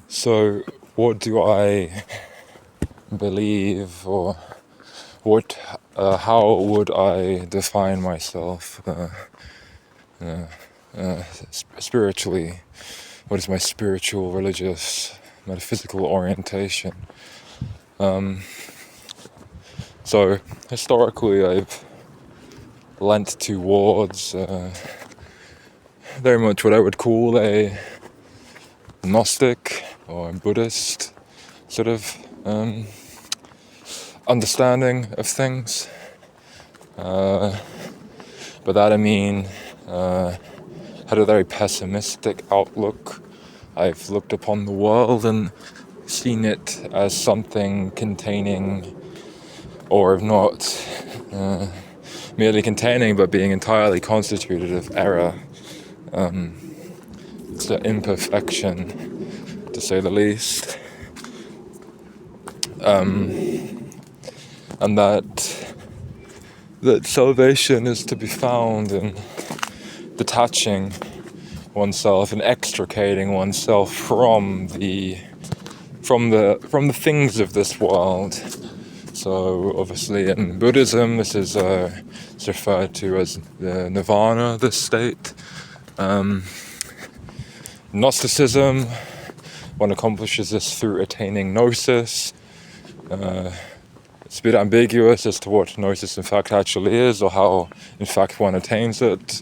So, what do I believe, or how would I define myself spiritually? What is my spiritual, religious, metaphysical orientation? So, historically, I've lent towards very much what I would call a Gnostic or Buddhist sort of understanding of things. By that I mean had a very pessimistic outlook. I've looked upon the world and seen it as something containing, or if not merely containing, but being entirely constituted of error. It's an imperfection, to say the least. And that salvation is to be found in detaching oneself and extricating oneself from the things of this world. So obviously in Buddhism, this is it's referred to as the nirvana, this state. Gnosticism, one accomplishes this through attaining gnosis. It's a bit ambiguous as to what gnosis in fact actually is, or how in fact one attains it.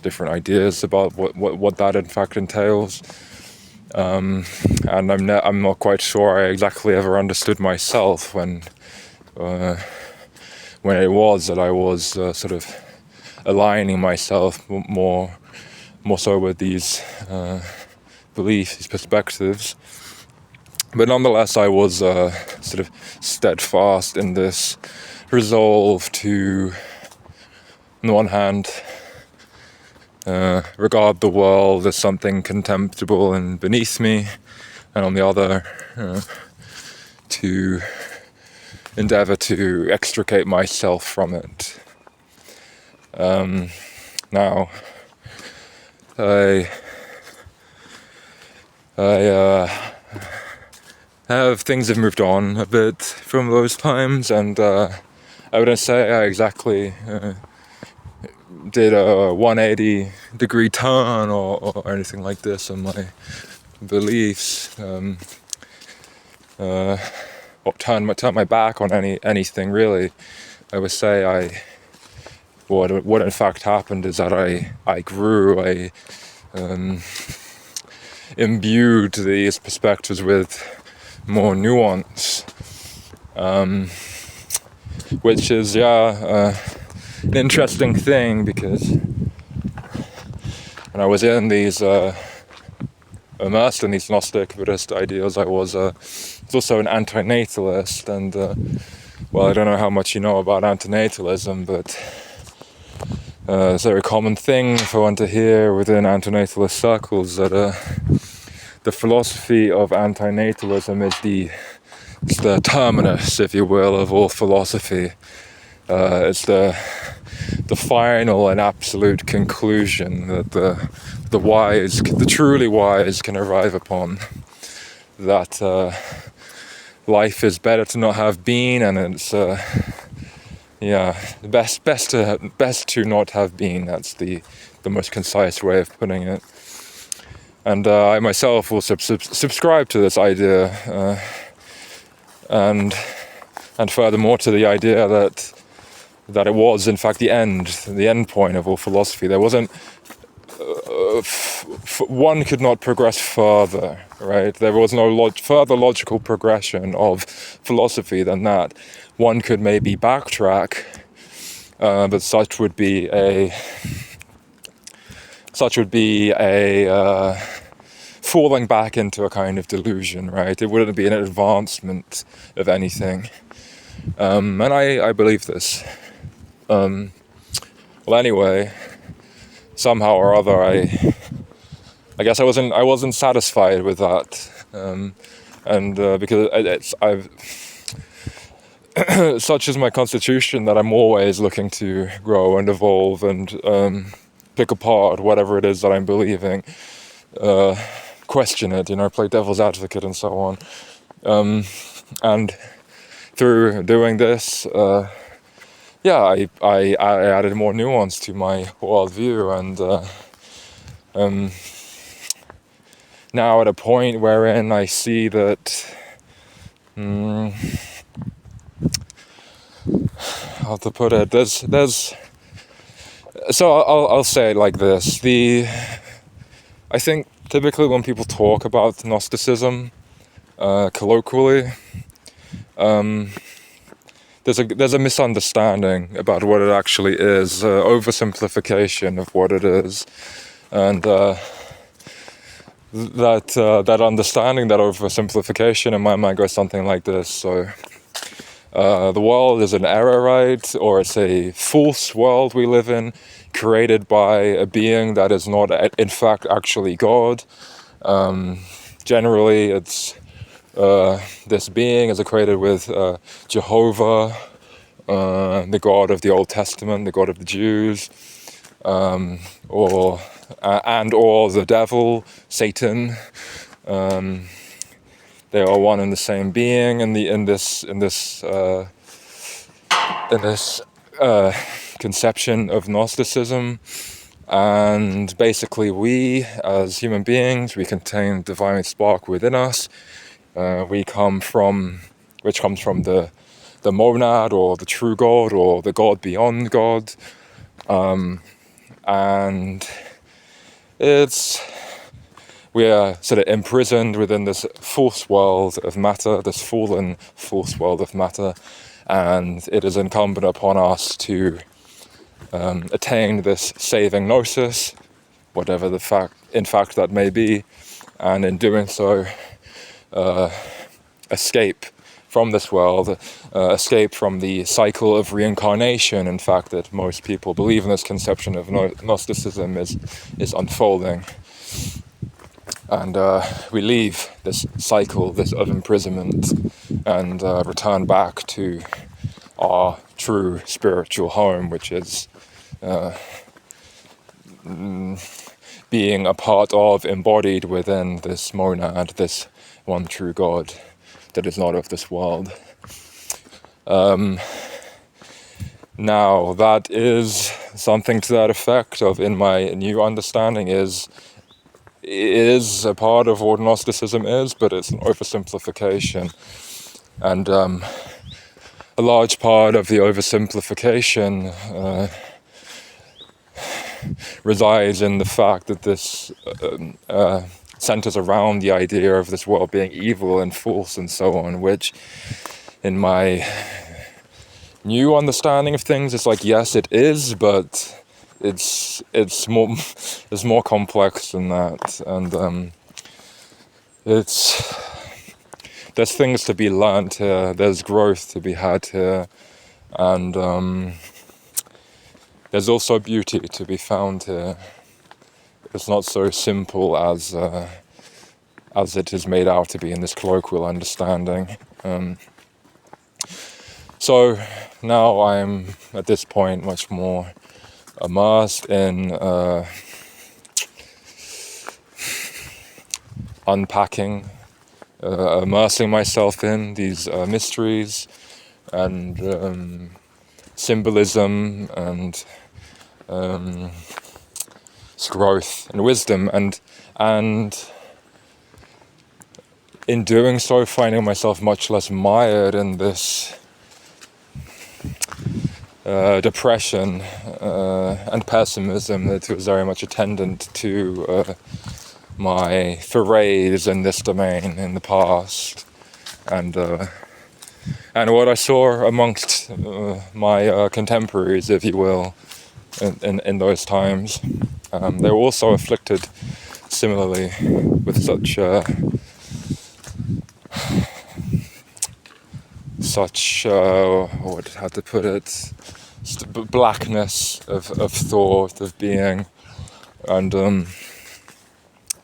Different ideas about what that in fact entails. And I'm not quite sure I exactly ever understood myself when it was that I was sort of aligning myself more so with these beliefs, these perspectives. But nonetheless, I was sort of steadfast in this resolve to, on the one hand, regard the world as something contemptible and beneath me, and on the other, to endeavor to extricate myself from it. Now, things have moved on a bit from those times, and I wouldn't say I exactly did a 180 degree turn or anything like this on my beliefs, or turn my back on anything really. I would say what in fact happened is that I grew, I imbued these perspectives with more nuance, which is an interesting thing, because when I was in these immersed in these Gnostic Buddhist ideals, I was also an antinatalist, and well, I don't know how much you know about antinatalism, but it's a very common thing for one to hear within antinatalist circles that the philosophy of antinatalism is the terminus, if you will, of all philosophy. It's the final and absolute conclusion that the wise, the truly wise, can arrive upon. That life is better to not have been, and it's best to not have been. That's the most concise way of putting it. And I myself also subscribe to this idea, and furthermore to the idea that it was in fact the end point of all philosophy. There wasn't one could not progress further, right? There was no further logical progression of philosophy than that. One could maybe backtrack, but such would be a falling back into a kind of delusion, right? It wouldn't be an advancement of anything, and I believe this. Well, anyway, somehow or other, I guess I wasn't satisfied with that, and because I've such is my constitution that I'm always looking to grow and evolve and pick apart whatever it is that I'm believing, question it, play devil's advocate and so on. And through doing this, I added more nuance to my worldview, and now at a point wherein I see that, how to put it, so I'll say it like this. I think typically when people talk about Gnosticism, colloquially, there's a misunderstanding about what it actually is, oversimplification of what it is, and that understanding, that oversimplification in my mind goes something like this. So the world is an error, right? Or it's a false world we live in, created by a being that is not in fact actually God. Generally it's this being is created with Jehovah, the God of the Old Testament, the God of the Jews, or the devil, Satan. They are one and the same being in this conception of Gnosticism. And basically, we as human beings, we contain divine spark within us. Which comes from the monad, or the true God, or the God beyond God, and we are sort of imprisoned within this false world of matter, this fallen false world of matter, and it is incumbent upon us to attain this saving gnosis, whatever in fact that may be, and in doing so, escape from this world, escape from the cycle of reincarnation, in fact, that most people believe in. This conception of Gnosticism is unfolding. And we leave this cycle, of imprisonment, and return back to our true spiritual home, which is being a part of, embodied within this monad, this one true God that is not of this world. Now, that is something to that effect of, in my new understanding, is a part of what Gnosticism is, but it's an oversimplification. And a large part of the oversimplification resides in the fact that this centers around the idea of this world being evil and false and so on, which in my new understanding of things, it's like, yes, it is, but it's more complex than that, and there's things to be learned here, there's growth to be had here, and there's also beauty to be found here. It's not so simple as it is made out to be in this colloquial understanding. So now I'm at this point much more immersed in unpacking, immersing myself in these mysteries and symbolism and growth and wisdom, and in doing so finding myself much less mired in this depression and pessimism that was very much attendant to my forays in this domain in the past, and what I saw amongst my contemporaries, if you will, in those times. They were also afflicted similarly with such how to put it, blackness of thought, of being, and in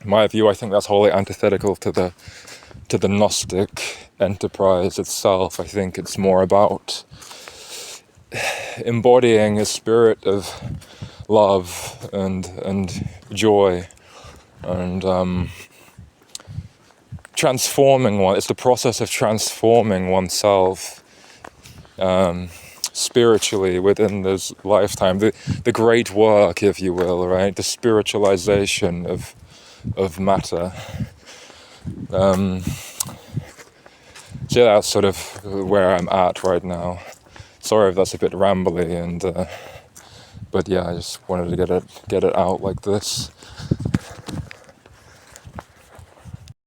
my view, I think that's wholly antithetical to the Gnostic enterprise itself. I think it's more about embodying a spirit of love and joy, and transforming one. It's the process of transforming oneself spiritually within this lifetime. The great work, if you will, right? The spiritualization of matter. So yeah, that's sort of where I'm at right now. Sorry if that's a bit rambly, but yeah, I just wanted to get it out like this.